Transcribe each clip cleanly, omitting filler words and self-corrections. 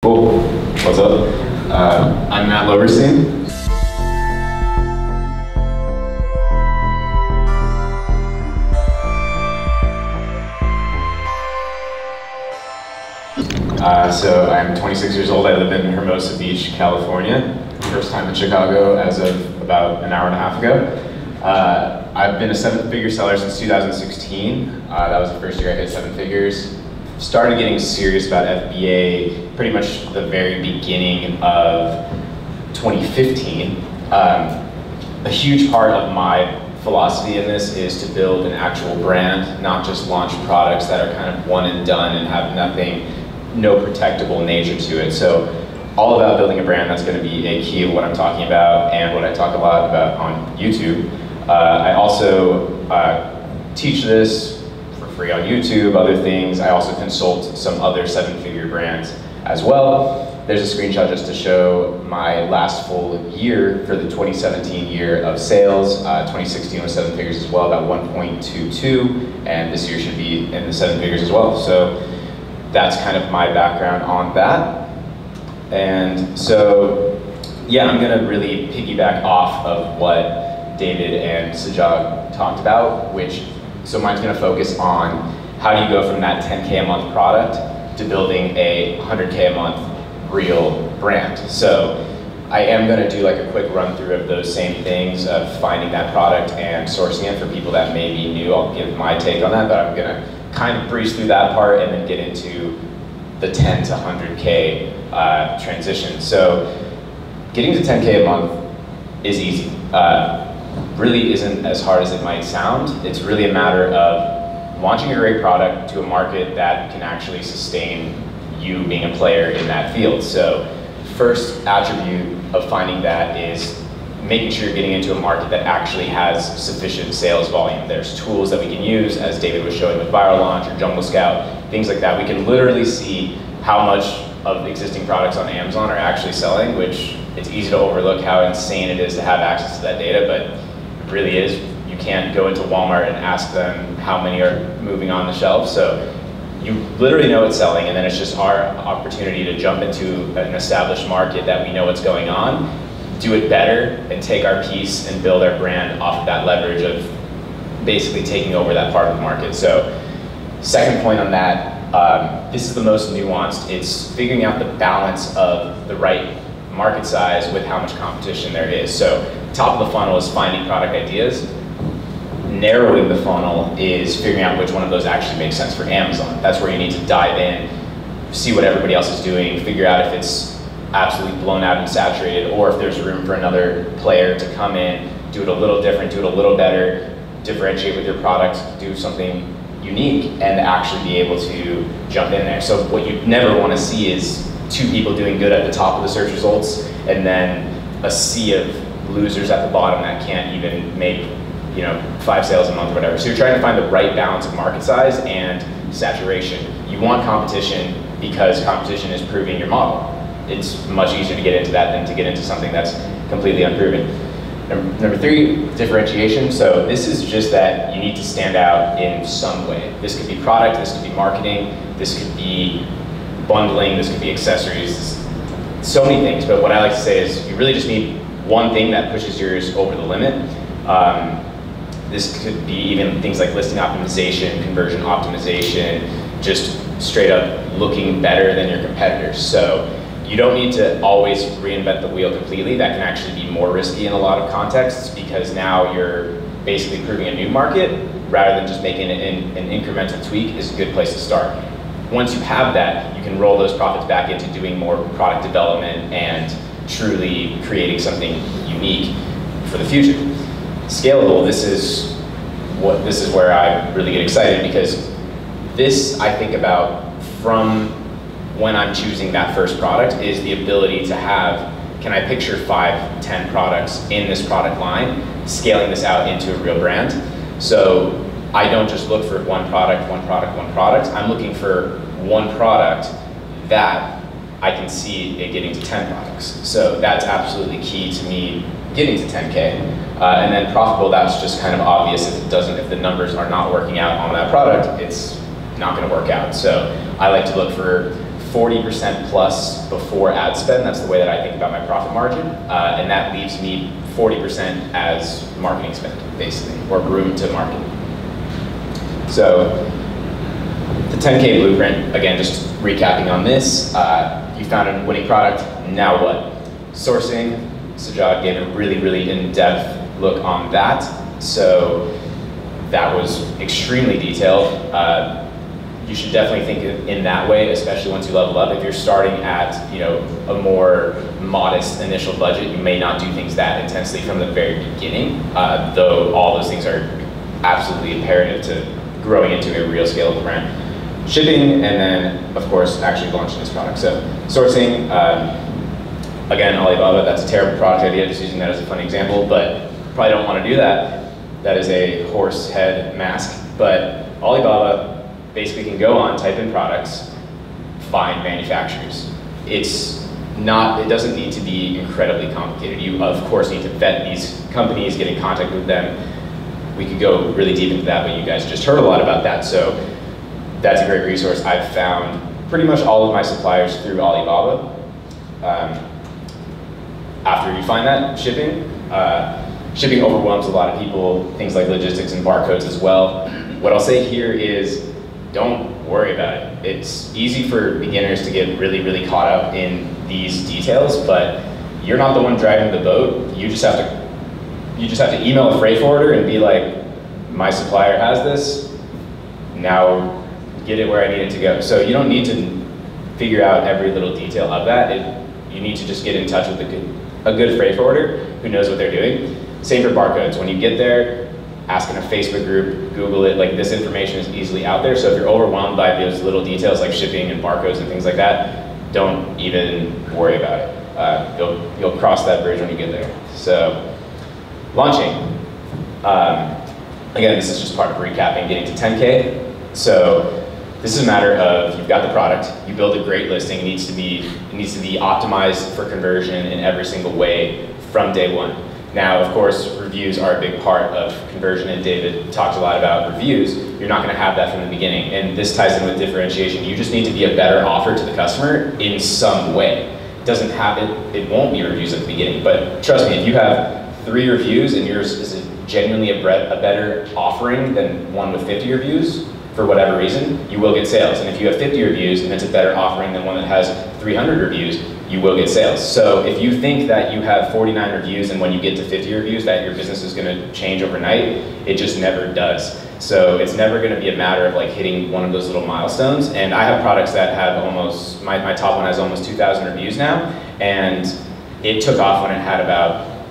Cool. What's up? I'm Matt Loberstein. So I'm 26 years old. I live in Hermosa Beach, California. First time in Chicago as of about an hour and a half ago. I've been a seven-figure seller since 2016. That was the first year I hit seven figures. Started getting serious about FBA pretty much the very beginning of 2015. A huge part of my philosophy in this is to build an actual brand, not just launch products that are kind of one and done and have no protectable nature to it. So all about building a brand, that's going to be a key of what I'm talking about and what I talk a lot about on YouTube. I also teach this for free on YouTube, other things. I also consult some other seven-figure brands as well. There's a screenshot just to show my last full year for the 2017 year of sales. 2016 was seven figures as well, about 1.22, and this year should be in the seven figures as well. So that's kind of my background on that. And so, yeah, I'm gonna really piggyback off of what David and Sajjad talked about, so mine's gonna focus on how do you go from that 10K a month product to building a 100K a month real brand. So I am gonna do like a quick run through of those same things of finding that product and sourcing it for people that may be new. I'll give my take on that, but I'm gonna kind of breeze through that part and then get into the 10 to 100K transition. So getting to 10K a month is easy. Really isn't as hard as it might sound. It's really a matter of launching a great product to a market that can actually sustain you being a player in that field. So first attribute of finding that is making sure you're getting into a market that actually has sufficient sales volume. There's tools that we can use, as David was showing with Viral Launch or Jungle Scout, things like that. We can literally see how much of existing products on Amazon are actually selling, which it's easy to overlook how insane it is to have access to that data, but it really is. You can't go into Walmart and ask them how many are moving on the shelf. So you literally know it's selling, and then it's just our opportunity to jump into an established market that we know what's going on, do it better, and take our piece and build our brand off of that leverage of basically taking over that part of the market. So second point on that, this is the most nuanced. It's figuring out the balance of the right market size with how much competition there is. So top of the funnel is finding product ideas. Narrowing the funnel is figuring out which one of those actually makes sense for Amazon. That's where you need to dive in, see what everybody else is doing, figure out if it's absolutely blown out and saturated, or if there's room for another player to come in, do it a little different, do it a little better, differentiate with your product, do something unique, and actually be able to jump in there. So what you never want to see is two people doing good at the top of the search results, and then a sea of losers at the bottom that can't even make 5 sales a month or whatever. So you're trying to find the right balance of market size and saturation. You want competition because competition is proving your model. It's much easier to get into that than to get into something that's completely unproven. Number 3, differentiation. So this is just that you need to stand out in some way. This could be product, this could be marketing, this could be bundling, this could be accessories, so many things. But what I like to say is you really just need one thing that pushes yours over the limit. This could be even things like listing optimization, conversion optimization, just straight up looking better than your competitors. So you don't need to always reinvent the wheel completely. That can actually be more risky in a lot of contexts, because now you're basically proving a new market rather than just making it an incremental tweak is a good place to start. Once you have that, you can roll those profits back into doing more product development and truly creating something unique for the future. Scalable, this is where I really get excited, because this I think about from when I'm choosing that first product is the ability to have, can I picture 5, 10 products in this product line, scaling this out into a real brand. So I don't just look for one product. I'm looking for one product that I can see it getting to 10 products. So that's absolutely key to me getting to 10K. And then profitable, that's just kind of obvious. If the numbers are not working out on that product, it's not gonna work out. So I like to look for 40% plus before ad spend. That's the way that I think about my profit margin. And that leaves me 40% as marketing spend, basically, or room to market. So the 10K blueprint, again, just recapping on this, you found a winning product, now what? Sourcing, Sajad gave a really, really in-depth look on that. So that was extremely detailed. You should definitely think in that way, especially once you level up. If you're starting at a more modest initial budget, you may not do things that intensely from the very beginning, though all those things are absolutely imperative to growing into a real scalable brand. Shipping, and then, of course, actually launching this product. So sourcing, again, Alibaba, that's a terrible product idea, just using that as a funny example, but probably don't want to do that. That is a horse head mask, but Alibaba basically can go on, type in products, find manufacturers. It doesn't need to be incredibly complicated. You, of course, need to vet these companies, get in contact with them. We could go really deep into that, but you guys just heard a lot about that, so that's a great resource. I've found pretty much all of my suppliers through Alibaba. After you find that, shipping overwhelms a lot of people, things like logistics and barcodes as well. What I'll say here is, don't worry about it. It's easy for beginners to get really, really caught up in these details, but you're not the one driving the boat. You just have to email a freight forwarder and be like, my supplier has this, now get it where I need it to go. So you don't need to figure out every little detail of that. You need to just get in touch with a good freight forwarder who knows what they're doing. Same for barcodes. When you get there, ask in a Facebook group, Google it, like this information is easily out there. So if you're overwhelmed by those little details like shipping and barcodes and things like that, don't even worry about it. You'll cross that bridge when you get there. So launching. Again, this is just part of recapping, getting to 10K. So this is a matter of, you've got the product, you build a great listing, it needs to be optimized for conversion in every single way from day one. Now, of course, reviews are a big part of conversion, and David talked a lot about reviews. You're not going to have that from the beginning, and this ties in with differentiation. You just need to be a better offer to the customer in some way. It won't be reviews at the beginning, but trust me, if you have 3 reviews and yours is genuinely a better offering than one with 50 reviews, for whatever reason, you will get sales. And if you have 50 reviews and it's a better offering than one that has 300 reviews, you will get sales. So if you think that you have 49 reviews and when you get to 50 reviews that your business is gonna change overnight, it just never does. So it's never gonna be a matter of like hitting one of those little milestones. And I have products that have almost, my top one has almost 2,000 reviews now, and it took off when it had about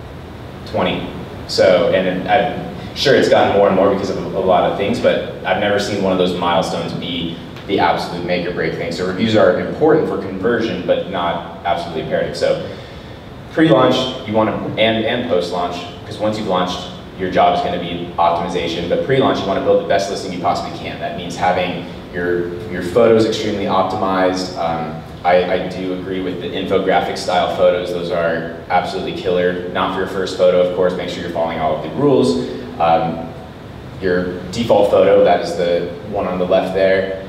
20. So, and I'm sure it's gotten more and more because of a lot of things, but I've never seen one of those milestones be the absolute make or break thing. So reviews are important for conversion, but not absolutely imperative. So pre-launch, you want to, and post-launch, because once you've launched, your job is going to be optimization, but pre-launch, you want to build the best listing you possibly can. That means having your photos extremely optimized. I do agree with the infographic style photos. Those are absolutely killer. Not for your first photo, of course, make sure you're following all of the rules. Your default photo, that is the one on the left there,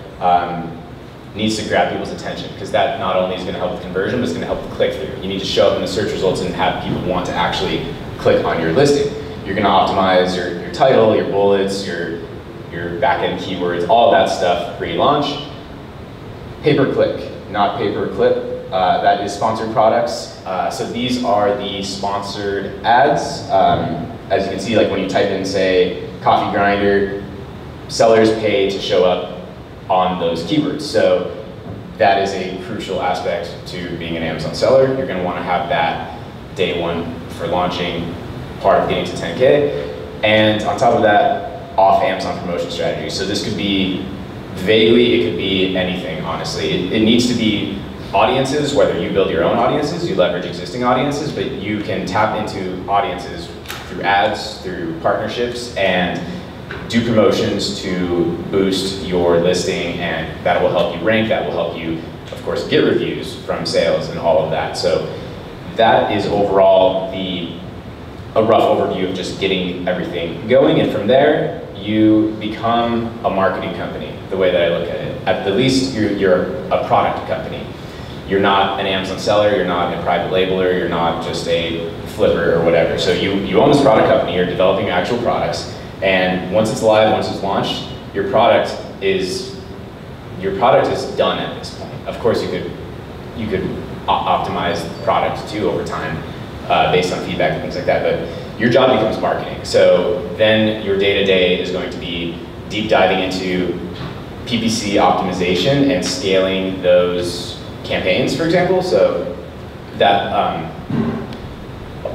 needs to grab people's attention, because that not only is going to help with conversion, but it's going to help with click-through. You need to show up in the search results and have people want to actually click on your listing. You're going to optimize your title, your bullets, your back-end keywords, all that stuff pre-launch. Pay-per-click, not pay-per-clip. That is sponsored products. So these are the sponsored ads. As you can see, like when you type in, say, coffee grinder, sellers pay to show up on those keywords. So that is a crucial aspect to being an Amazon seller. You're going to want to have that day one for launching, part of getting to 10K. And on top of that, off Amazon promotion strategy. So this could be vaguely, it could be anything, honestly. It needs to be audiences, whether you build your own audiences, you leverage existing audiences, but you can tap into audiences through ads, through partnerships, and do promotions to boost your listing, and that will help you rank, that will help you, of course, get reviews from sales and all of that. So that is overall the a rough overview of just getting everything going, and from there, you become a marketing company, the way that I look at it. At the least, you're a product company. You're not an Amazon seller, you're not a private labeler, you're not just a flipper or whatever. So you own this product company, you're developing actual products, and once it's live, once it's launched, your product is done at this point. Of course, you could optimize the product too over time, based on feedback and things like that, but your job becomes marketing. So then your day-to-day is going to be deep diving into PPC optimization and scaling those campaigns, for example. So that,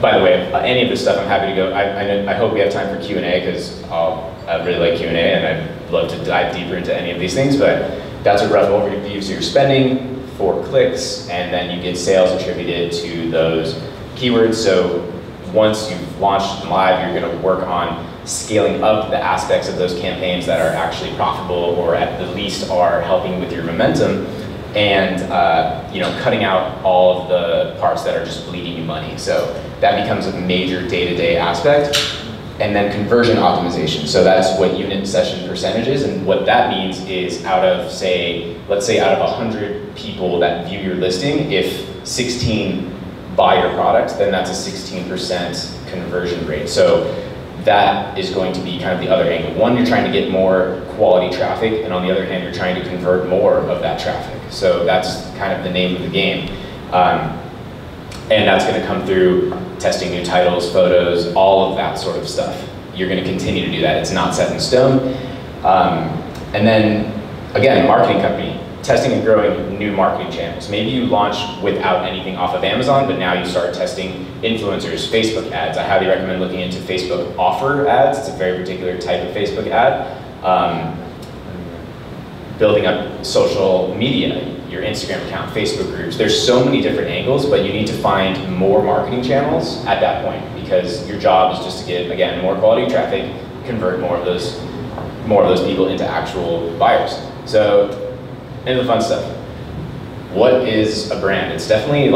by the way, any of this stuff, I'm happy to go. I hope we have time for Q&A, because I really like Q&A, and I'd love to dive deeper into any of these things, but that's a rough overview. So you're spending for clicks, and then you get sales attributed to those keywords. So once you've launched them live, you're going to work on scaling up the aspects of those campaigns that are actually profitable, or at the least are helping with your momentum, and cutting out all of the parts that are just bleeding you money. So that becomes a major day-to-day aspect. And then conversion optimization. So that's what unit session percentage is, and what that means is out of, let's say out of 100 people that view your listing, if 16 buy your product, then that's a 16% conversion rate. So that is going to be kind of the other angle. One, you're trying to get more quality traffic, and on the other hand, you're trying to convert more of that traffic. So that's kind of the name of the game. And that's going to come through testing new titles, photos, all of that sort of stuff. You're going to continue to do that. It's not set in stone. And then, again, marketing company, testing and growing new marketing channels. Maybe you launch without anything off of Amazon, but now you start testing influencers, Facebook ads. I highly recommend looking into Facebook offer ads. It's a very particular type of Facebook ad. Building up social media, your Instagram account, Facebook groups. There's so many different angles, but you need to find more marketing channels at that point, because your job is just to get, again, more quality traffic, convert more of those people into actual buyers. So, into the fun stuff. What is a brand? It's definitely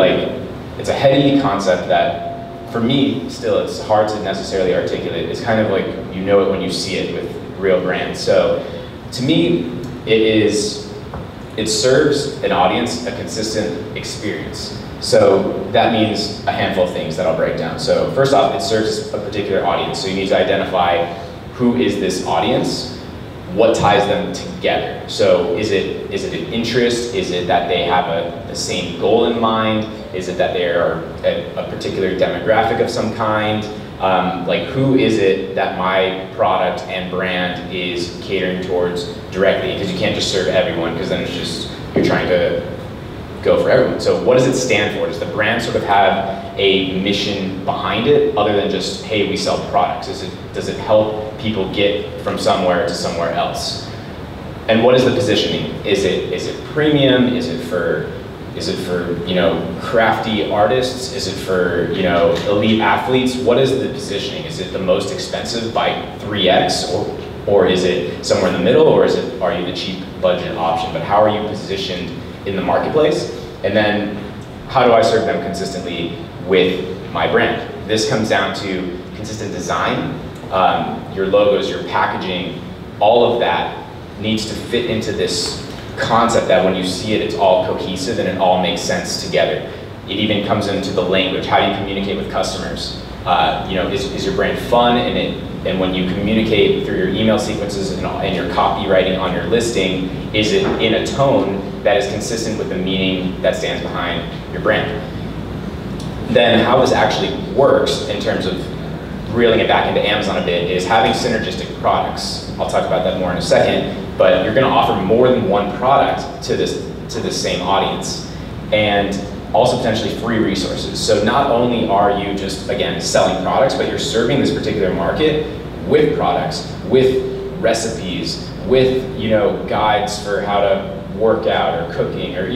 it's a heady concept that, for me, still, it's hard to necessarily articulate. It's kind of like, you know it when you see it with real brands. So, to me, it serves an audience a consistent experience. So that means a handful of things that I'll break down. So first off, it serves a particular audience. So you need to identify who is this audience, what ties them together. So is it an interest? Is it that they have the same goal in mind? Is it that they are a particular demographic of some kind? Who is it that my product and brand is catering towards directly? Because you can't just serve everyone, because then it's just, you're trying to go for everyone. So what does it stand for? Does the brand sort of have a mission behind it, other than just, hey, we sell products? Does it help people get from somewhere to somewhere else? And what is the positioning? Is it premium? Is it for crafty artists? Is it for elite athletes? What is the positioning? Is it the most expensive by 3x, or is it somewhere in the middle, or are you the cheap budget option? But how are you positioned in the marketplace? And then how do I serve them consistently with my brand? This comes down to consistent design. Your logos, your packaging, all of that needs to fit into this concept that when you see it, it's all cohesive and it all makes sense together. It even comes into the language. How do you communicate with customers? Is your brand fun? And when you communicate through your email sequences and your copywriting on your listing, is it in a tone that is consistent with the meaning that stands behind your brand? Then how this actually works in terms of reeling it back into Amazon a bit is having synergistic products. I'll talk about that more in a second. But you're going to offer more than one product to this same audience, and also potentially free resources. So not only are you just, again, selling products, but you're serving this particular market with products, with recipes, with guides for how to work out or cooking, or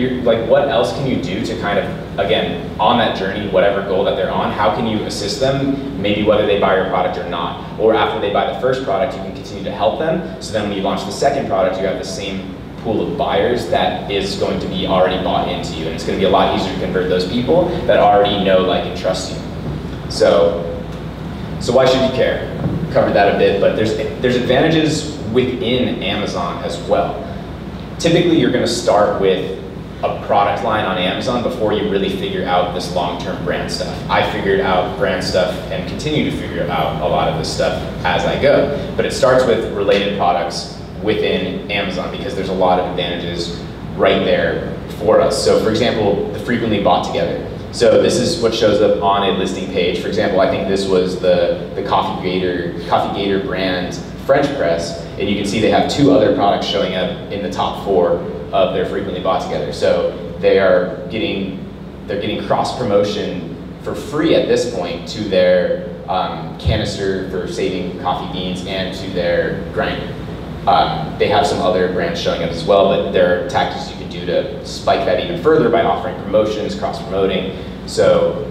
what else can you do to kind of, again, on that journey, whatever goal that they're on, how can you assist them, maybe whether they buy your product or not, or after they buy the first product, you can continue to help them, so then when you launch the second product, you have the same pool of buyers that is going to be already bought into you, and it's going to be a lot easier to convert those people that already know, like, and trust you. So So why should you care? Covered that a bit, but there's advantages within Amazon as well. Typically, you're going to start with a product line on Amazon before you really figure out this long-term brand stuff. I figured out brand stuff and continue to figure out a lot of this stuff as I go. But it starts with related products within Amazon because there's a lot of advantages right there for us. So for example, the frequently bought together. So this is what shows up on a listing page. For example, I think this was the Coffee Gator brand French press, and you can see they have 2 other products showing up in the top 4 of their frequently bought together. So they're getting cross promotion for free at this point to their canister for saving coffee beans and to their grinder. They have some other brands showing up as well, but there are tactics you can do to spike that even further by offering promotions, cross-promoting. So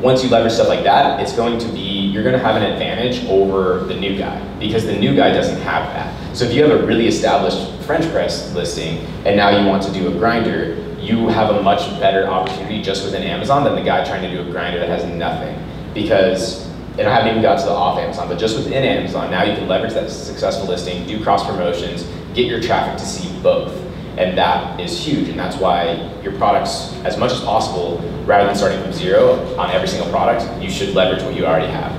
once you leverage stuff like that, it's going to be, you're going to have an advantage over the new guy because the new guy doesn't have that. So if you have a really established French press listing and now you want to do a grinder, you have a much better opportunity just within Amazon than the guy trying to do a grinder that has nothing. Because, and I haven't even got to the off Amazon, but just within Amazon, now you can leverage that successful listing, do cross promotions, get your traffic to see both. And that is huge, and that's why your products, as much as possible, rather than starting from zero on every single product, you should leverage what you already have.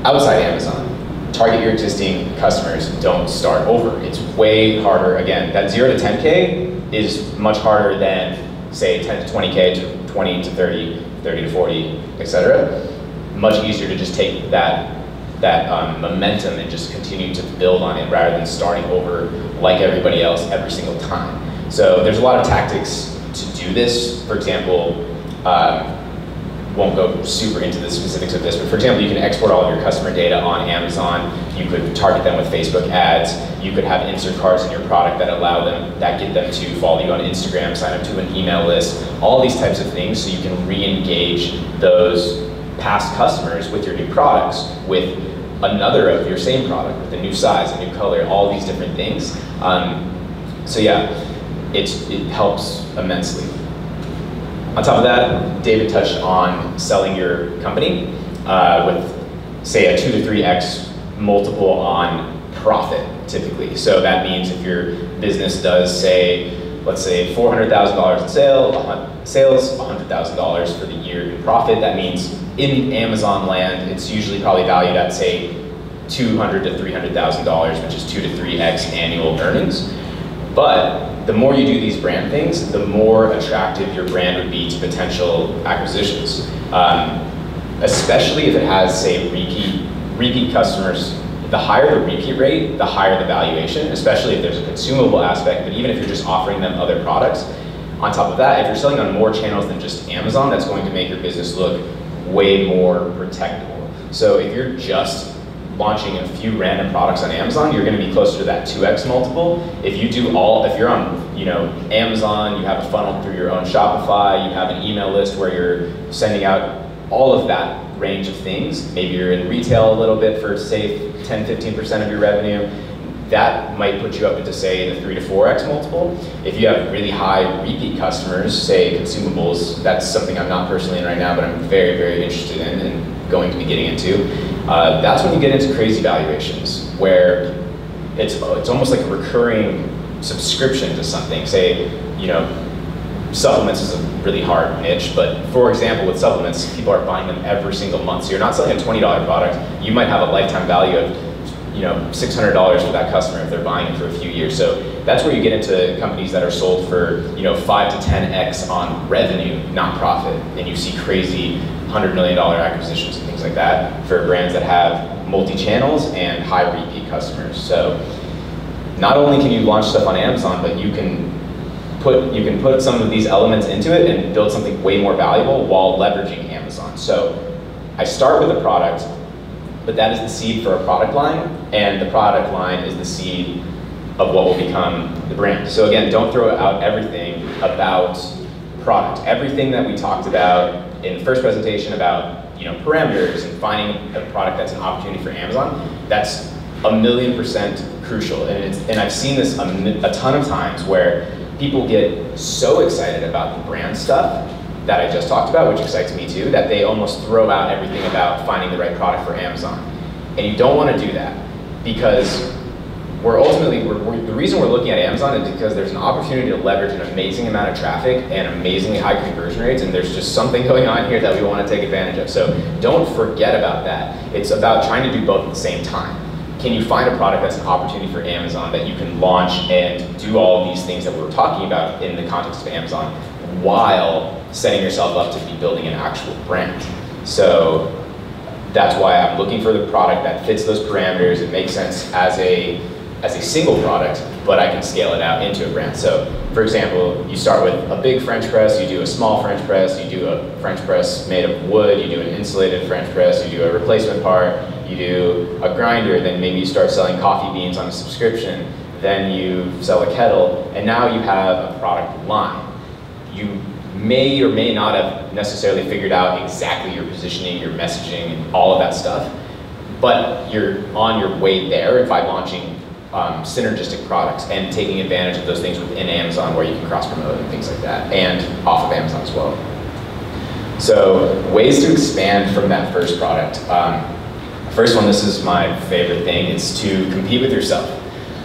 Outside Amazon, target your existing customers, don't start over. It's way harder, again, that 0 to 10K is much harder than, say, 10 to 20K to 20 to 30, 30 to 40, etc. Much easier to just take that momentum and just continue to build on it rather than starting over like everybody else every single time. So there's a lot of tactics to do this. For example, won't go super into the specifics of this, but for example, you can export all of your customer data on Amazon. You could target them with Facebook ads. You could have insert cards in your product that get them to follow you on Instagram, sign up to an email list, all these types of things so you can re-engage those past customers with your new products with another of your same product with a new size, a new color, all these different things. So yeah, it helps immensely. On top of that, David touched on selling your company with, say, a 2 to 3x multiple on profit, typically. So that means if your business does, say, let's say $400,000 in sales, $100,000 for the year in profit, that means in Amazon land, it's usually probably valued at, say, $200,000 to $300,000, which is 2 to 3x annual earnings. But the more you do these brand things, the more attractive your brand would be to potential acquisitions. Especially if it has, say, repeat customers. The higher the repeat rate, the higher the valuation, especially if there's a consumable aspect, but even if you're just offering them other products. On top of that, if you're selling on more channels than just Amazon, that's going to make your business look way more protectable. So if you're just launching a few random products on Amazon, you're going to be closer to that 2x multiple. If you're on, Amazon, you have a funnel through your own Shopify, you have an email list where you're sending out all of that range of things. Maybe you're in retail a little bit for, say, 10-15% of your revenue. That might put you up into, say, the 3 to 4x multiple. If you have really high repeat customers, say consumables, that's something I'm not personally in right now, but I'm very, very interested in and going to be getting into. That's when you get into crazy valuations, where it's almost like a recurring subscription to something. Say, supplements is a really hard niche, but for example, with supplements, people are buying them every single month. So you're not selling a $20 product. You might have a lifetime value of $600 for that customer if they're buying it for a few years. So that's where you get into companies that are sold for 5 to 10x on revenue, not profit. And you see crazy $100 million acquisitions and things like that for brands that have multi-channels and high repeat customers. So not only can you launch stuff on Amazon, but you can put some of these elements into it and build something way more valuable while leveraging Amazon. So I start with a product, but that is the seed for a product line, and the product line is the seed of what will become the brand. So again, don't throw out everything about product. Everything that we talked about in the first presentation about parameters and finding a product that's an opportunity for Amazon, that's 1,000,000% crucial. And I've seen this a ton of times where people get so excited about the brand stuff that I just talked about, which excites me too, that they almost throw out everything about finding the right product for Amazon. And you don't want to do that, because the reason we're looking at Amazon is because there's an opportunity to leverage an amazing amount of traffic and amazingly high conversion rates, and there's just something going on here that we want to take advantage of. So don't forget about that. It's about trying to do both at the same time. Can you find a product that's an opportunity for Amazon that you can launch and do all of these things that we were talking about in the context of Amazon, while setting yourself up to be building an actual brand? So that's why I'm looking for the product that fits those parameters. It makes sense as a single product, but I can scale it out into a brand. So for example, you start with a big French press, you do a small French press, you do a French press made of wood, you do an insulated French press, you do a replacement part, you do a grinder, then maybe you start selling coffee beans on a subscription, then you sell a kettle, and now you have a product line. You may or may not have necessarily figured out exactly your positioning, your messaging, and all of that stuff, but you're on your way there by launching synergistic products and taking advantage of those things within Amazon where you can cross-promote and things like that, and off of Amazon as well. So ways to expand from that first product. First one, this is my favorite thing, it's to compete with yourself.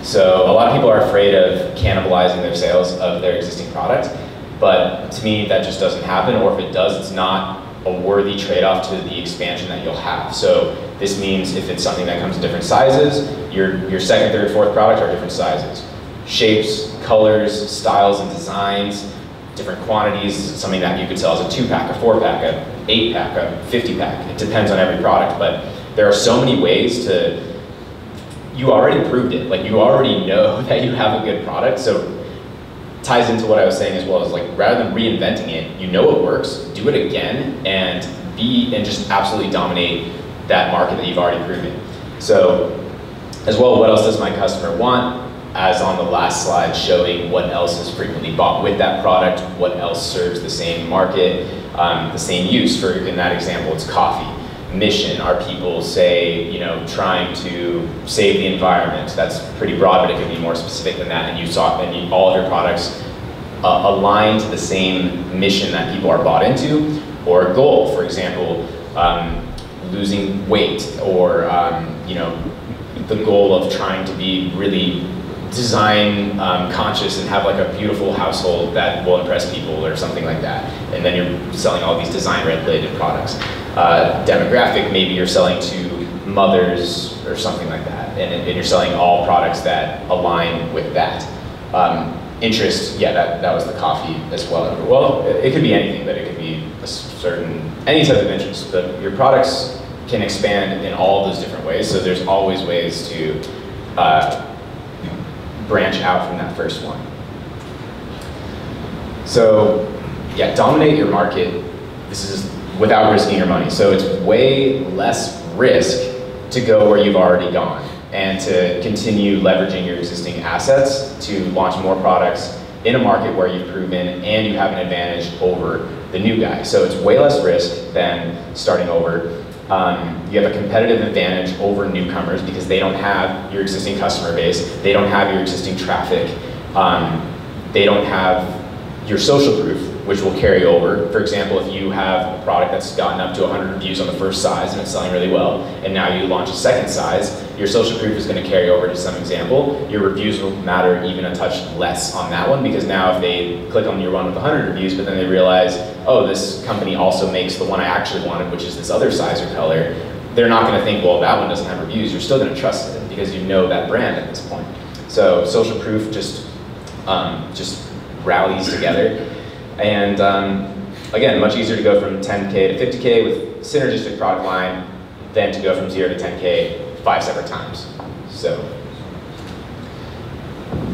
So a lot of people are afraid of cannibalizing their sales of their existing product, but to me that just doesn't happen, or if it does, it's not a worthy trade-off to the expansion that you'll have. So this means if it's something that comes in different sizes, your second, third, fourth product are different sizes. Shapes, colors, styles and designs, different quantities, something that you could sell as a 2-pack, a 4-pack, a 8-pack, a 50-pack. It depends on every product, but there are so many ways to, you already proved it. Like, you already know that you have a good product, so ties into what I was saying as well, is like, rather than reinventing it, you know it works, do it again, and just absolutely dominate that market that you've already proven. So, as well, what else does my customer want? As on the last slide, showing what else is frequently bought with that product, what else serves the same market, the same use. For, in that example, it's coffee. Mission, are people, say, you know, trying to save the environment? That's pretty broad, but it could be more specific than that. And all of your products align to the same mission that people are bought into, or a goal. For example, losing weight, or you know, the goal of trying to be really design conscious and have like a beautiful household that will impress people, or something like that. And then you're selling all these design related products. Demographic, maybe you're selling to mothers or something like that, and you're selling all products that align with that. Interest, yeah, that was the coffee as well. Well, it could be anything, but it could be any type of interest. But your products can expand in all those different ways, so there's always ways to branch out from that first one. So, yeah, dominate your market. This is without risking your money. So it's way less risk to go where you've already gone, and to continue leveraging your existing assets to launch more products in a market where you've proven and you have an advantage over the new guy. So it's way less risk than starting over. You have a competitive advantage over newcomers because they don't have your existing customer base, they don't have your existing traffic, they don't have your social proof, which will carry over. For example, if you have a product that's gotten up to 100 reviews on the first size and it's selling really well, and now you launch a second size, your social proof is going to carry over to some example. Your reviews will matter even a touch less on that one, because now if they click on your one with 100 reviews, but then they realize, oh, this company also makes the one I actually wanted, which is this other size or color, they're not going to think, well, that one doesn't have reviews. You're still going to trust it because you know that brand at this point. So social proof just rallies together. And again, much easier to go from 10K to 50K with synergistic product line than to go from 0 to 10K 5 separate times. So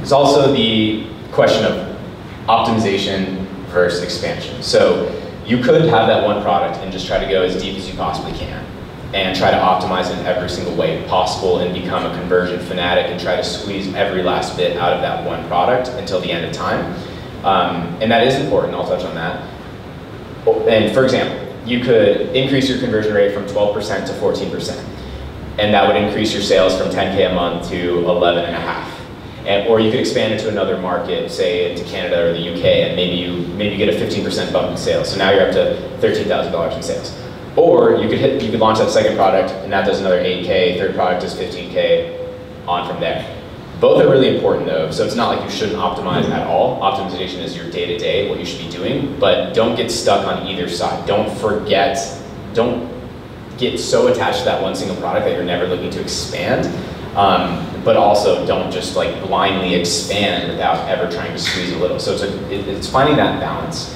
it's also the question of optimization versus expansion. So you could have that one product and just try to go as deep as you possibly can, and try to optimize it in every single way possible, and become a conversion fanatic and try to squeeze every last bit out of that one product until the end of time. And that is important, I'll touch on that. And for example, you could increase your conversion rate from 12% to 14%. And that would increase your sales from 10K a month to 11.5. or you could expand into another market, say into Canada or the UK, and maybe you get a 15% bump in sales. So now you're up to $13,000 in sales. Or you could launch that second product, and that does another 8K. Third product does 15K, on from there. Both are really important though, so it's not like you shouldn't optimize at all. Optimization is your day-to-day, what you should be doing, but don't get stuck on either side. Don't get so attached to that one single product that you're never looking to expand, but also don't just like blindly expand without ever trying to squeeze a little. So it's finding that balance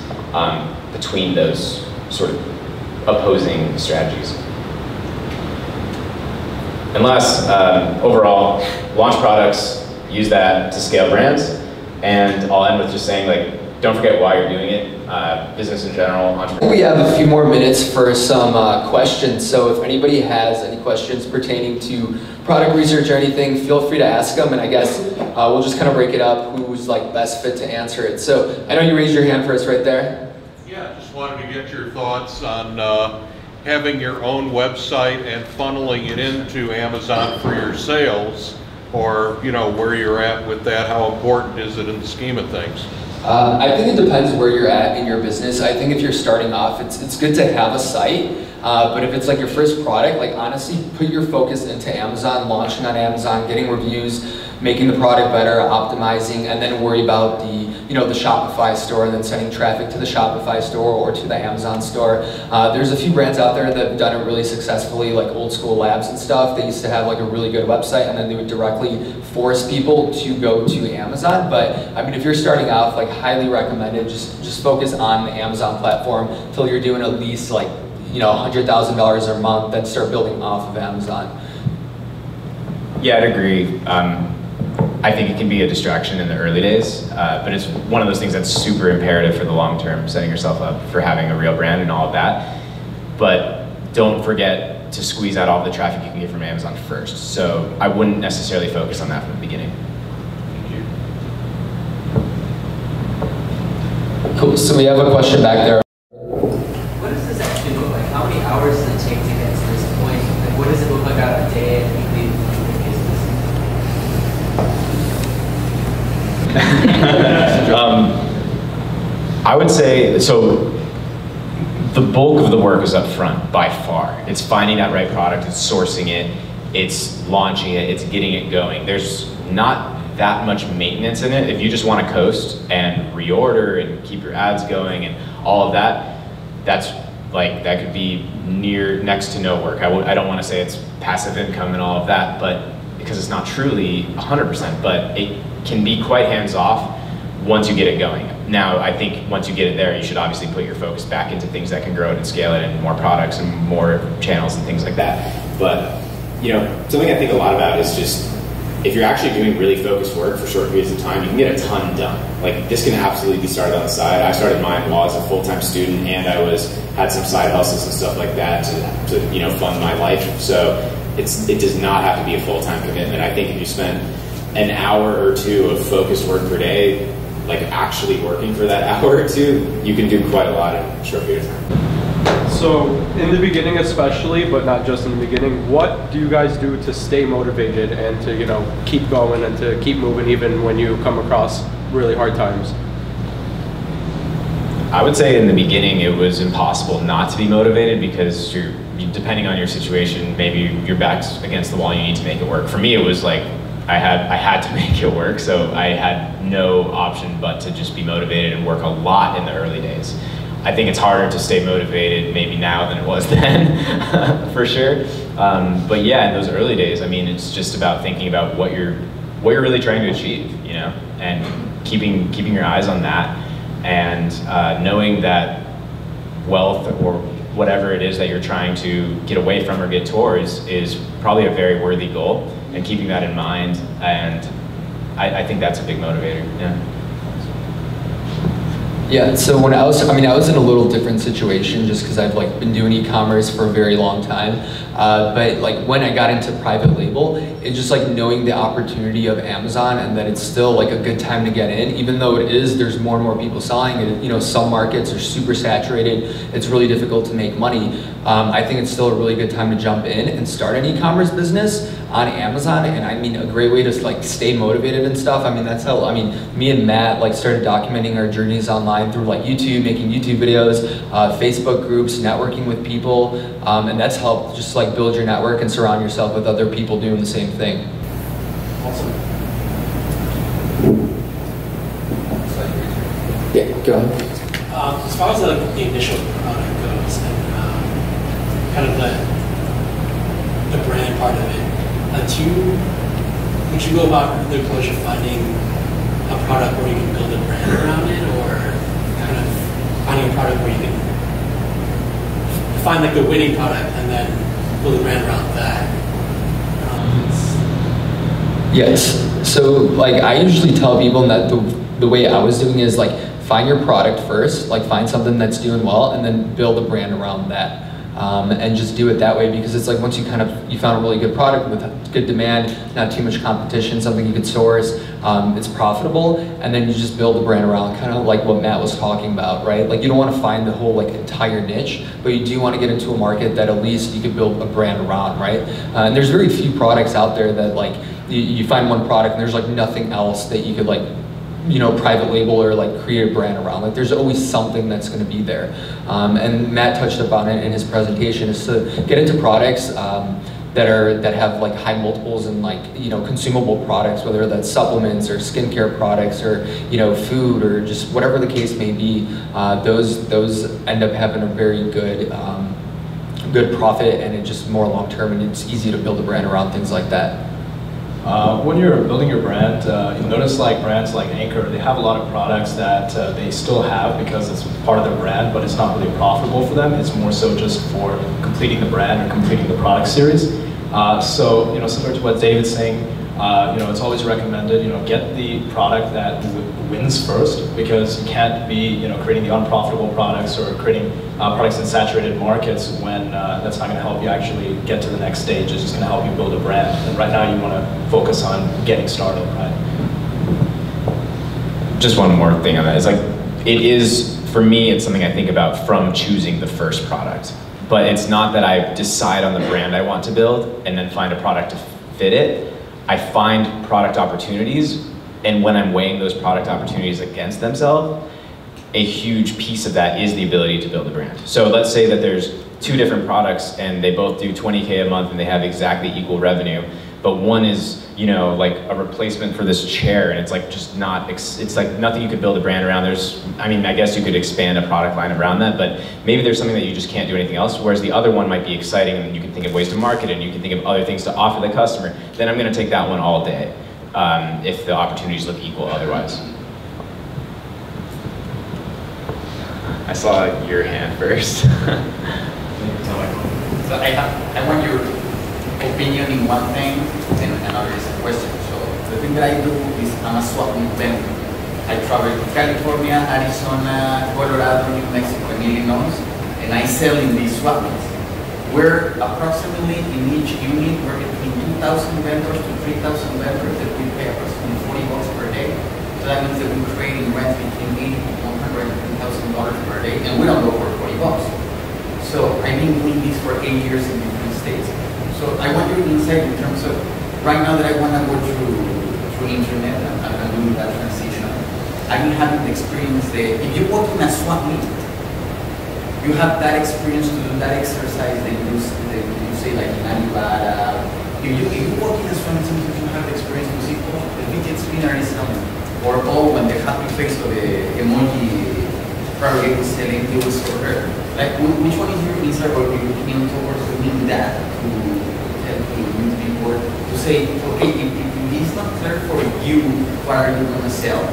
between those sort of opposing strategies. And last, overall, launch products, use that to scale brands, and I'll end with just saying, like, don't forget why you're doing it. Business in general, entrepreneurship. We have a few more minutes for some questions, so if anybody has any questions pertaining to product research or anything, feel free to ask them, and I guess we'll just kind of break it up, who's like best fit to answer it. So I know you raised your hand first right there. Yeah, just wanted to get your thoughts on having your own website and funneling it into Amazon for your sales, or where you're at with that. How important is it in the scheme of things? I think it depends where you're at in your business. I think if you're starting off, it's good to have a site, but if it's like your first product, like honestly, put your focus into Amazon, launching on Amazon, getting reviews, making the product better, optimizing, and then worry about the the Shopify store, and then sending traffic to the Shopify store or to the Amazon store. There's a few brands out there that have done it really successfully, like Old School Labs and stuff. They used to have like a really good website, and then they would directly force people to go to Amazon. But I mean, if you're starting off, like highly recommended, just focus on the Amazon platform till you're doing at least like $100,000 a month, then start building off of Amazon. Yeah, I'd agree. I think it can be a distraction in the early days, but it's one of those things that's super imperative for the long term, setting yourself up for having a real brand and all of that. But don't forget to squeeze out all the traffic you can get from Amazon first. So I wouldn't necessarily focus on that from the beginning. Cool, so we have a question back there. What does this actually look like? How many hours does it take to get to this point? Like, what does it look like on a day and weekly basis? I would say, so the bulk of the work is up front by far. It's finding that right product, it's sourcing it, it's launching it, it's getting it going. There's not that much maintenance in it. If you just want to coast and reorder and keep your ads going and all of that, that could be next to no work. I don't want to say it's passive income and all of that, but because it's not truly 100%, but it can be quite hands-off once you get it going. Now, I think once you get it there, you should obviously put your focus back into things that can grow it and scale it, and more products and more channels and things like that. But something I think a lot about is just, if you're actually doing really focused work for short periods of time, you can get a ton done. Like, this can absolutely be started on the side. I started mine while I was a full-time student, and I had some side hustles and stuff like that to fund my life. So it does not have to be a full-time commitment. I think if you spend an hour or two of focused work per day, like actually working for that hour or two, you can do quite a lot in a short period of time. So in the beginning especially, but not just in the beginning, what do you guys do to stay motivated and to keep going and to keep moving even when you come across really hard times? I would say in the beginning it was impossible not to be motivated, because depending on your situation, maybe your back's against the wall, you need to make it work. For me, it was like I had to make it work, so I had no option but to just be motivated and work a lot in the early days. I think it's harder to stay motivated maybe now than it was then, for sure. But yeah, in those early days, I mean, it's just about thinking about what you're really trying to achieve, and keeping your eyes on that, and knowing that wealth or whatever it is that you're trying to get away from or get towards is probably a very worthy goal, and keeping that in mind. And I think that's a big motivator. Yeah. Yeah, so when I was in a little different situation just because I've like been doing e-commerce for a very long time. But like when I got into private label, it's just like knowing the opportunity of Amazon and that it's still like a good time to get in, even though there's more and more people selling it. You know, some markets are super saturated. It's really difficult to make money. I think it's still a really good time to jump in and start an e-commerce business on Amazon. And I mean, a great way to like stay motivated and stuff. I mean, that's how, me and Matt like started documenting our journeys online through like YouTube, making YouTube videos, Facebook groups, networking with people. And that's helped just like build your network and surround yourself with other people doing the same thing. Awesome. Yeah, go ahead. As far as the initial product goes and kind of the brand part of it, would you go about the approach of finding a product where you can build a brand around it, or kind of finding a product where you can find like the winning product and then build a brand around that? Yes. So like I usually tell people that the way I was doing is like find your product first, like find something that's doing well, and then build a brand around that. And just do it that way, because it's like once you found a really good product with good demand, not too much competition, something you could source, it's profitable, and then you just build a brand around, kind of like what Matt was talking about, right? Like you don't want to find the whole like entire niche, but you do want to get into a market that at least you could build a brand around, right? And there's very few products out there that like you find one product and there's like nothing else that you could like, you know, private label or like create a brand around. Like there's always something that's going to be there. And Matt touched upon it in his presentation, is to get into products that have like high multiples and like, you know, consumable products, whether that's supplements or skincare products or, you know, food or just whatever the case may be. Those end up having a very good good profit, and it's just more long term, and it's easy to build a brand around things like that. When you're building your brand, you'll notice like brands like Anchor, they have a lot of products that they still have because it's part of their brand, but it's not really profitable for them. It's more so just for completing the brand or completing the product series. So, you know, similar to what David's saying, you know, it's always recommended, you know, get the product that wins first, because you can't be, you know, creating the unprofitable products or creating products in saturated markets when that's not going to help you actually get to the next stage. It's just going to help you build a brand. And right now you want to focus on getting started, right? Just one more thing on that. It's like, it is, for me, it's something I think about from choosing the first product. But it's not that I decide on the brand I want to build and then find a product to fit it. I find product opportunities, and when I'm weighing those product opportunities against themselves, a huge piece of that is the ability to build a brand. So let's say that there's two different products and they both do 20K a month and they have exactly equal revenue, but one is, you know, like a replacement for this chair, and it's like just not, it's like nothing you could build a brand around. I mean, I guess you could expand a product line around that, but maybe there's something that you just can't do anything else, whereas the other one might be exciting and you can think of ways to market it and you can think of other things to offer the customer. Then I'm gonna take that one all day, if the opportunities look equal otherwise. I saw your hand first. So I want your opinion in one thing, and another is a question. So the thing that I do is I'm a swap meet vendor. I travel to California, Arizona, Colorado, New Mexico, and Illinois, and I sell in these swap meets. We're approximately in each unit, we're between 2,000 vendors to 3,000 vendors that we pay approximately $40 per day. So that means that we're creating rent between $80,000 to $110,000 per day, and we don't go for $40. So I've been doing this for 8 years in different states. So I want your insight in terms of, right now that I want to go through internet and I'm doing that transition, I've been having the experience that if you work in a swap meet, you have that experience to do that exercise that you say like in Alibaba. If you work in a swap meet, sometimes you have the experience to see, oh, the fidget spinner is selling, or oh, when the happy face of the emoji probably was selling, it was for her. Like, which one is your insight, or your opinion towards doing that to help new people to say, okay, if it's not clear for you what are you going to sell,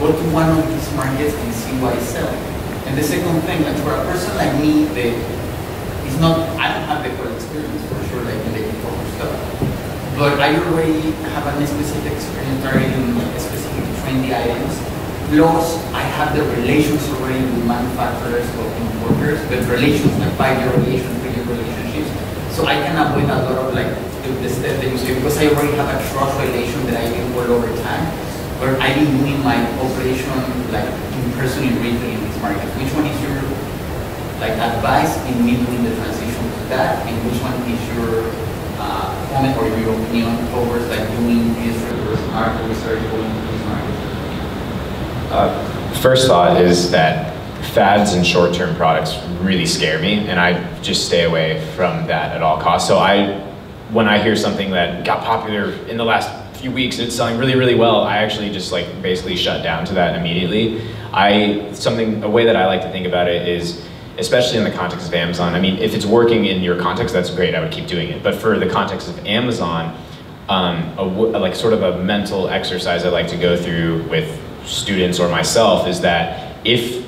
go to one of these markets and see what is selling. And the second thing, like for a person like me, I don't have the full experience for sure, like in the e-commerce stuff, but I already have a specific experience targeting specific trendy items. Plus, I have the relations already with manufacturers or importers, the relations, like 5-year relations, 3-year relationships. So I can avoid a lot of like the step that you say, because I already have a trust relation that I can build over time. But I've been doing my operation like in person in retail in this market. Which one is your like advice in me doing the transition to that, and which one is your comment or your opinion towards like doing this reverse market research going into this market? First thought is that fads and short-term products really scare me, and I just stay away from that at all costs. So when I hear something that got popular in the last few weeks and it's selling really, really well, I actually just like basically shut down to that immediately. A way that I like to think about it is, especially in the context of Amazon, I mean, if it's working in your context, that's great, I would keep doing it. But for the context of Amazon, like sort of a mental exercise I like to go through with students or myself is that if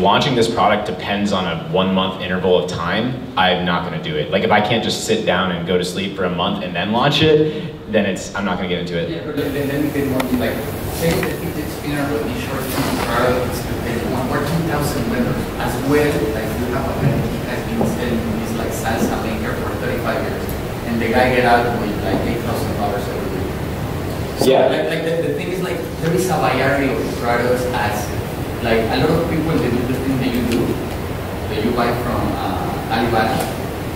launching this product depends on a 1-month interval of time, I'm not going to do it. Like if I can't just sit down and go to sleep for a month and then launch it, then I'm not going to get into it. Yeah, but then we get more like, say the fidget spinner will be short-term products, or 2,000 vendors as well. Like you have a vendor that has been selling this like salsa maker for 35 years, and the guy get out with like $8,000 every week. So yeah. Like the thing is like there is a variety of products as like a lot of people they do the thing that you do, that you buy from Alibaba.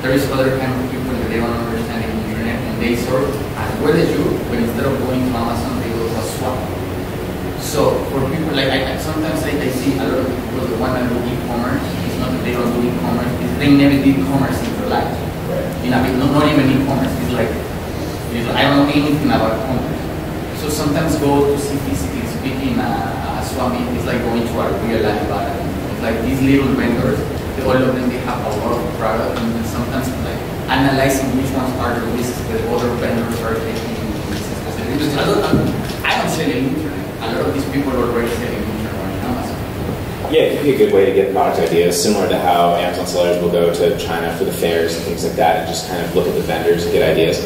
There is other kind of people that they don't understand the internet and they sort as well as you, but instead of going to Amazon, they go to a swap. So for people like sometimes I see a lot of people that want to do e-commerce. It's not that they don't do e-commerce; it's they never did e-commerce in their life. Right. You know, not even e-commerce. It's like I don't know anything about commerce. So sometimes go to see physically speaking a swami is like going to a real life bar. It's like these little vendors, all of them they have a lot of product, and sometimes like analyzing which ones are the risks that other vendors are taking. I don't sell the internet. A lot of these people are already selling internet on Amazon. Yeah, it could be a good way to get product ideas, similar to how Amazon sellers will go to China for the fairs and things like that, and just kind of look at the vendors and get ideas.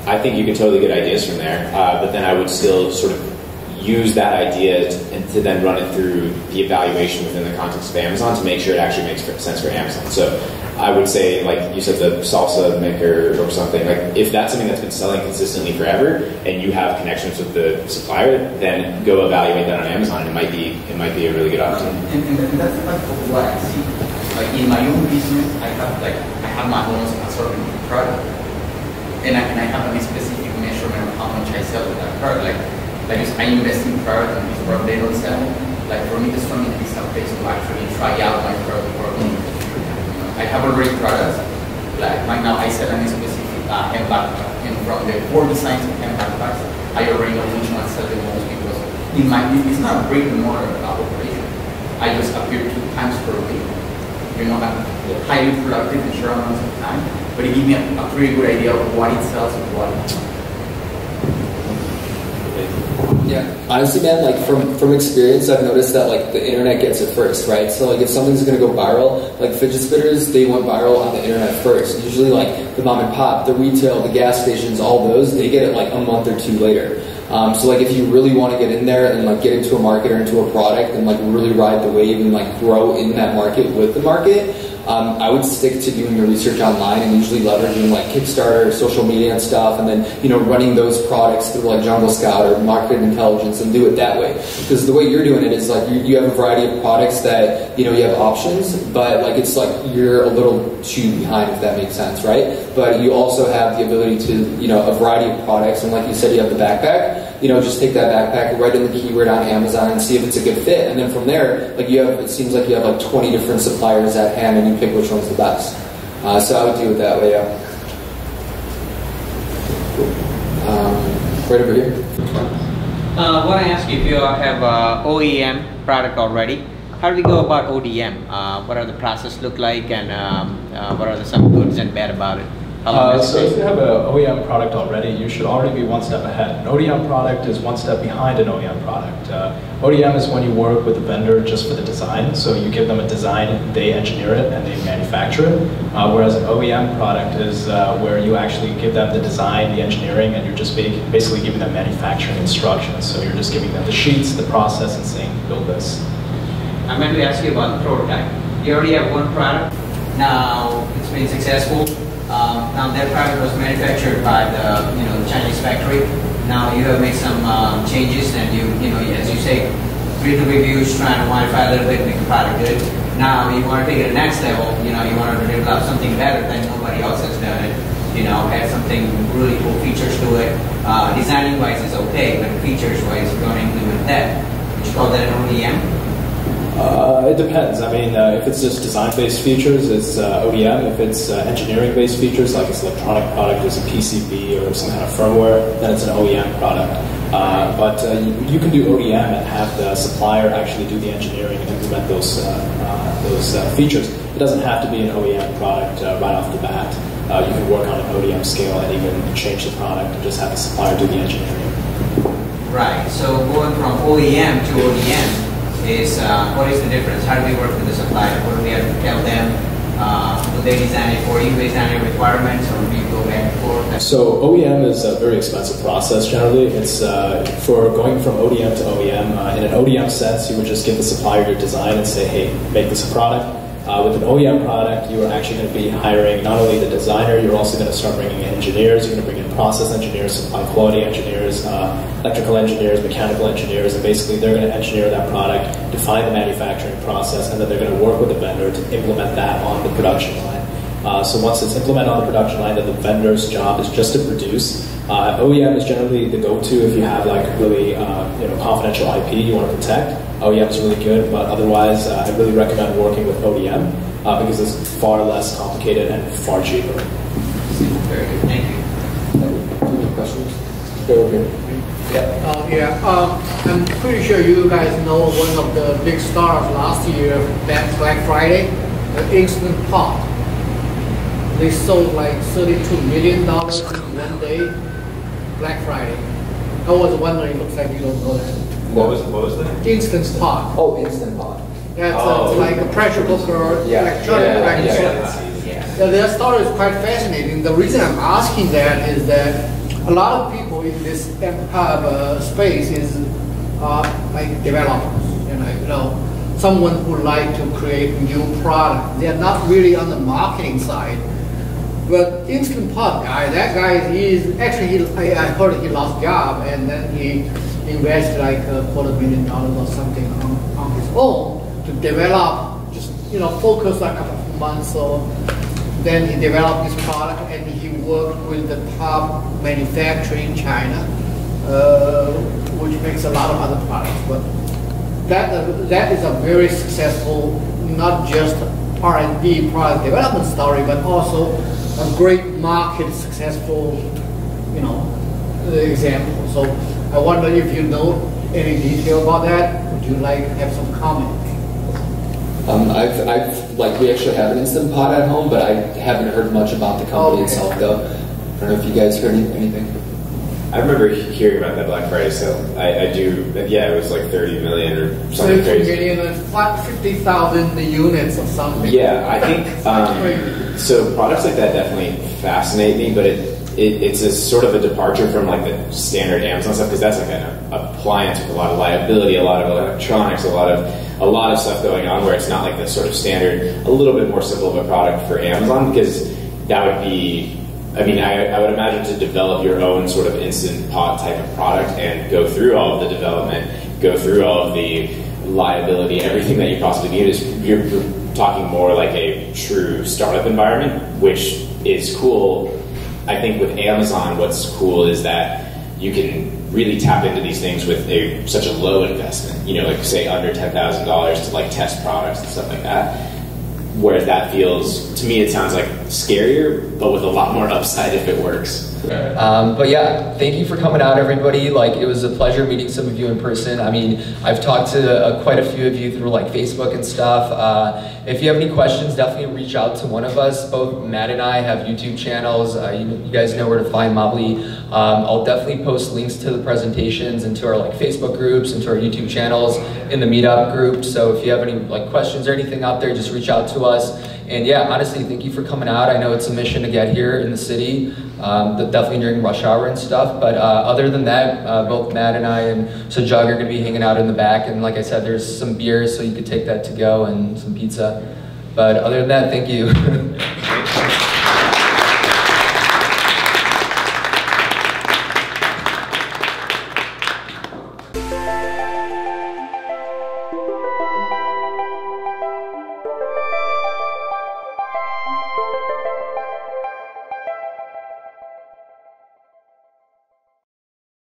I think you could totally get ideas from there, but then I would still sort of use that idea to then run it through the evaluation within the context of Amazon to make sure it actually makes sense for Amazon. So I would say, like you said, the salsa maker or something, like if that's something that's been selling consistently forever and you have connections with the supplier, then go evaluate that on Amazon. It might be a really good opportunity. And that's part of what I see. Like in my own business, I have my own assortment of product, and I have a specific measurement of how much I sell with that product. Like if I invest in product and this product they don't sell, like for me, the strongest is a place to actually try out my product for me. I have already products, like right now I sell a specific hand backpack, and from the 4 designs of hand backpacks, I already know which one sells the most because it's not a brick and mortar operation. I just appear 2 times per week. You know, I'm highly productive in short amounts of time, but it gives me a pretty good idea of what it sells and what. Yeah, honestly, man, like from experience, I've noticed that like the internet gets it first, right? So like if something's gonna go viral, like fidget spinners, they went viral on the internet first. Usually like the mom and pop, the retail, the gas stations, all those, they get it like a month or 2 later. So like if you really want to get in there and like get into a market or into a product and like really ride the wave and like grow in that market with the market, I would stick to doing your research online and usually leveraging like Kickstarter, social media and stuff, and then running those products through like Jungle Scout or Market Intelligence and do it that way. Because the way you're doing it is like you have a variety of products that you have options, but like it's like you're a little too behind, if that makes sense, right? But you also have the ability to a variety of products, and like you said, you have the backpack. Just take that backpack, write in the keyword on Amazon and see if it's a good fit. And then from there, like it seems like you have like 20 different suppliers at hand and you pick which one's the best. So I would do it that way, yeah. Right over here. I want to ask you if you have a OEM product already. How do we go about ODM? What are the process look like, and what are some goods and bad about it? So if you have an OEM product already, you should already be one step ahead. An ODM product is one step behind an OEM product. ODM is when you work with a vendor just for the design. So you give them a design, they engineer it, and they manufacture it. Whereas an OEM product is where you actually give them the design, the engineering, and you're just basically giving them manufacturing instructions. So you're just giving them the sheets, the process, and saying, build this. I'm going to ask you about the prototype. You already have one product. Now it's been successful. Now that product was manufactured by the the Chinese factory. Now you have made some changes, and you as you say, read the reviews, trying to modify a little bit, make the product good. Now you want to take it to the next level. You want to develop something better than nobody else has done it. Add something really cool features to it. Designing wise is okay, but features wise, you're going to implement that. Would you call that an ODM? It depends. I mean, if it's just design-based features, it's ODM. If it's engineering-based features, like it's electronic product, it's a PCB or some kind of firmware, then it's an OEM product. But you can do ODM and have the supplier actually do the engineering and implement those features. It doesn't have to be an OEM product right off the bat. You can work on an ODM scale and even change the product and just have the supplier do the engineering. Right. So going from OEM to ODM, what is the difference? How do we work with the supplier? What do we have to tell them? Do they design it for you based on your requirements, or do you go back and forth? So OEM is a very expensive process generally. It's for going from ODM to OEM. In an ODM sense, you would just give the supplier your design and say, hey, make this a product. With an OEM product, you are actually going to be hiring not only the designer, you're also going to start bringing in engineers. You're going to bring in process engineers, supply quality engineers, electrical engineers, mechanical engineers, and basically they're going to engineer that product, define the manufacturing process, and then they're going to work with the vendor to implement that on the production line. So once it's implemented on the production line, then the vendor's job is just to produce. OEM is generally the go-to if you have like really confidential IP you want to protect. OEM is really good, but otherwise I really recommend working with ODM because it's far less complicated and far cheaper. Very good, thank you. Any questions? Go over here. I'm pretty sure you guys know one of the big stars last year, Black Friday, the Instant Pot. They sold like $32 million in one day, Black Friday. I was wondering, looks like you don't know that. What was that? Instant Pot. Oh, Instant Pot. Yeah, it's like a pressure cooker, electronic. So their story is quite fascinating. The reason I'm asking that is that a lot of people in this space is like developers, someone who like to create new product. They are not really on the marketing side. But Instant Pot guy, that guy I heard he lost job and then he invested like $250,000 or something on his own to develop, just focus like a couple of months or then he developed his product and he worked with the top manufacturer in China, which makes a lot of other products. But that is a very successful, not just R&D product development story, but also a great market successful, example. So I wonder if you know any detail about that. Would you like to have some comment? We actually have an Instant Pot at home, but I haven't heard much about the company itself, though. I don't know if you guys heard anything. I remember hearing about that Black Friday sale. I do. Yeah, it was like 30 million or something 30 crazy. million and 50,000 units or something. Yeah, I think so. Products like that definitely fascinate me, but it's a sort of a departure from like the standard Amazon stuff because that's like an appliance with a lot of liability, a lot of electronics, a lot of stuff going on where it's not like the sort of standard, a little bit more simple of a product for Amazon because that would be. I mean, I would imagine to develop your own sort of Instant Pot type of product and go through all of the development, go through all of the liability, everything that you possibly need is you're talking more like a true startup environment, which is cool. I think with Amazon, what's cool is that you can really tap into these things with such a low investment, like say under $10,000 to like test products and stuff like that. whereas that feels, to me, it sounds like scarier, but with a lot more upside if it works. But yeah, thank you for coming out, everybody. Like, it was a pleasure meeting some of you in person. I mean, I've talked to quite a few of you through like Facebook and stuff. If you have any questions, definitely reach out to one of us. Both Matt and I have YouTube channels. You guys know where to find Mobley. I'll definitely post links to the presentations and to our like Facebook groups and to our YouTube channels in the meetup group. So if you have any like questions or anything out there, just reach out to us. And yeah, honestly, thank you for coming out. I know it's a mission to get here in the city, definitely during rush hour and stuff. But other than that, both Matt and I and Sajag are going to be hanging out in the back. And like I said, there's some beers, so you could take that to go and some pizza. But other than that, thank you.